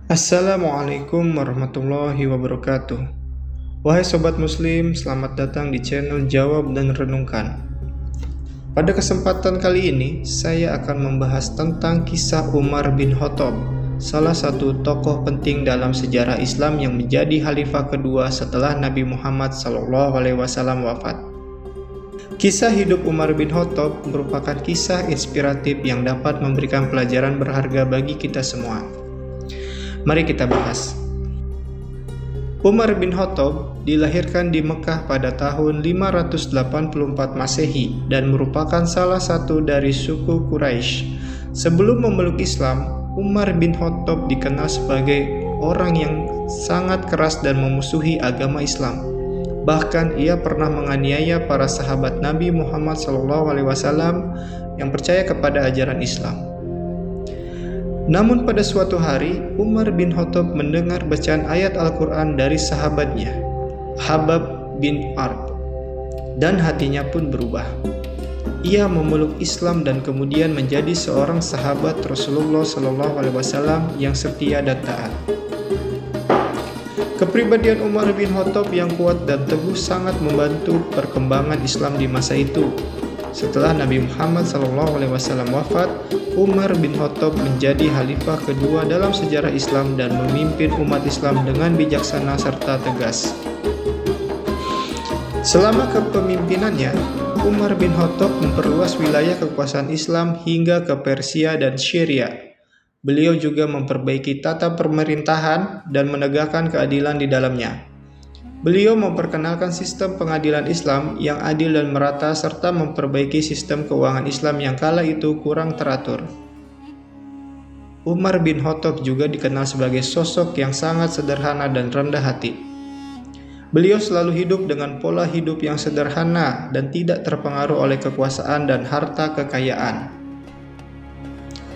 Assalamualaikum warahmatullahi wabarakatuh. Wahai sobat muslim, selamat datang di channel Jawab dan Renungkan. Pada kesempatan kali ini, saya akan membahas tentang kisah Umar bin Khattab, salah satu tokoh penting dalam sejarah Islam yang menjadi khalifah kedua setelah Nabi Muhammad SAW wafat. Kisah hidup Umar bin Khattab merupakan kisah inspiratif yang dapat memberikan pelajaran berharga bagi kita semua. Mari kita bahas. Umar bin Khattab dilahirkan di Mekah pada tahun 584 Masehi dan merupakan salah satu dari suku Quraisy. Sebelum memeluk Islam, Umar bin Khattab dikenal sebagai orang yang sangat keras dan memusuhi agama Islam. Bahkan ia pernah menganiaya para sahabat Nabi Muhammad SAW yang percaya kepada ajaran Islam. Namun pada suatu hari, Umar bin Khattab mendengar bacaan ayat Al-Quran dari sahabatnya, Khabbab bin Arat, dan hatinya pun berubah. Ia memeluk Islam dan kemudian menjadi seorang sahabat Rasulullah SAW yang setia dan taat. Kepribadian Umar bin Khattab yang kuat dan teguh sangat membantu perkembangan Islam di masa itu. Setelah Nabi Muhammad SAW wafat, Umar bin Khattab menjadi khalifah kedua dalam sejarah Islam dan memimpin umat Islam dengan bijaksana serta tegas. Selama kepemimpinannya, Umar bin Khattab memperluas wilayah kekuasaan Islam hingga ke Persia dan Syria. Beliau juga memperbaiki tata pemerintahan dan menegakkan keadilan di dalamnya. Beliau memperkenalkan sistem pengadilan Islam yang adil dan merata serta memperbaiki sistem keuangan Islam yang kala itu kurang teratur. Umar bin Khattab juga dikenal sebagai sosok yang sangat sederhana dan rendah hati. Beliau selalu hidup dengan pola hidup yang sederhana dan tidak terpengaruh oleh kekuasaan dan harta kekayaan.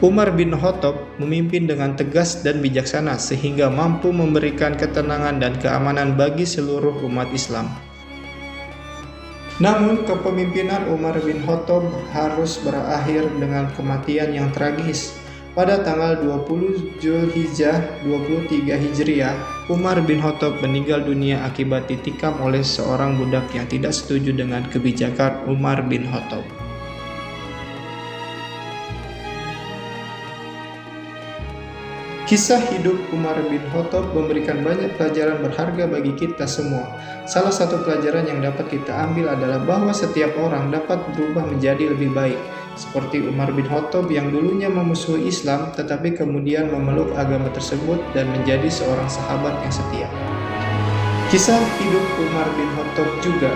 Umar bin Khattab memimpin dengan tegas dan bijaksana sehingga mampu memberikan ketenangan dan keamanan bagi seluruh umat Islam. Namun kepemimpinan Umar bin Khattab harus berakhir dengan kematian yang tragis. Pada tanggal 20 Zulhijjah 23 Hijriah, Umar bin Khattab meninggal dunia akibat ditikam oleh seorang budak yang tidak setuju dengan kebijakan Umar bin Khattab. Kisah hidup Umar bin Khattab memberikan banyak pelajaran berharga bagi kita semua. Salah satu pelajaran yang dapat kita ambil adalah bahwa setiap orang dapat berubah menjadi lebih baik. Seperti Umar bin Khattab yang dulunya memusuhi Islam tetapi kemudian memeluk agama tersebut dan menjadi seorang sahabat yang setia. Kisah hidup Umar bin Khattab juga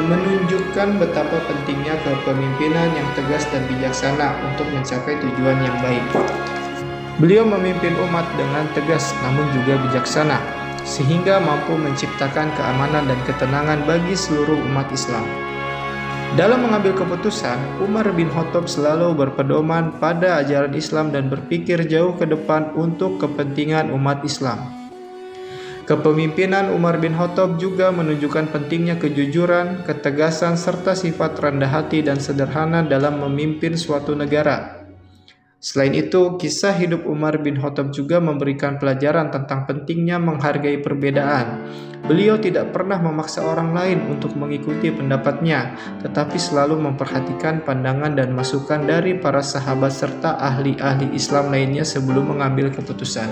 menunjukkan betapa pentingnya kepemimpinan yang tegas dan bijaksana untuk mencapai tujuan yang baik. Beliau memimpin umat dengan tegas namun juga bijaksana, sehingga mampu menciptakan keamanan dan ketenangan bagi seluruh umat Islam. Dalam mengambil keputusan, Umar bin Khattab selalu berpedoman pada ajaran Islam dan berpikir jauh ke depan untuk kepentingan umat Islam. Kepemimpinan Umar bin Khattab juga menunjukkan pentingnya kejujuran, ketegasan, serta sifat rendah hati dan sederhana dalam memimpin suatu negara. Selain itu, kisah hidup Umar bin Khattab juga memberikan pelajaran tentang pentingnya menghargai perbedaan. Beliau tidak pernah memaksa orang lain untuk mengikuti pendapatnya, tetapi selalu memperhatikan pandangan dan masukan dari para sahabat serta ahli-ahli Islam lainnya sebelum mengambil keputusan.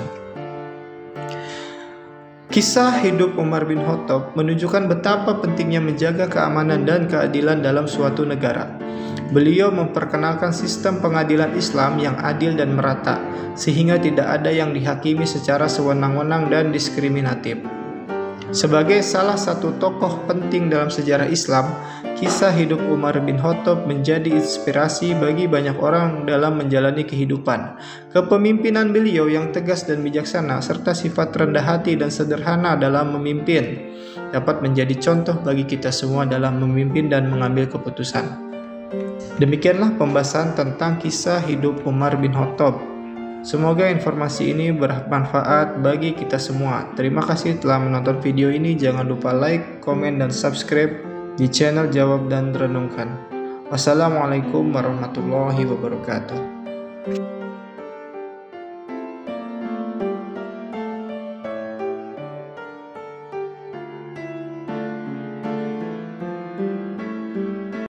Kisah hidup Umar bin Khattab menunjukkan betapa pentingnya menjaga keamanan dan keadilan dalam suatu negara. Beliau memperkenalkan sistem pengadilan Islam yang adil dan merata, sehingga tidak ada yang dihakimi secara sewenang-wenang dan diskriminatif. Sebagai salah satu tokoh penting dalam sejarah Islam, kisah hidup Umar bin Khattab menjadi inspirasi bagi banyak orang dalam menjalani kehidupan. Kepemimpinan beliau yang tegas dan bijaksana, serta sifat rendah hati dan sederhana dalam memimpin, dapat menjadi contoh bagi kita semua dalam memimpin dan mengambil keputusan. Demikianlah pembahasan tentang kisah hidup Umar bin Khattab. Semoga informasi ini bermanfaat bagi kita semua. Terima kasih telah menonton video ini. Jangan lupa like, komen, dan subscribe di channel Jawab dan Renungkan. Wassalamualaikum warahmatullahi wabarakatuh.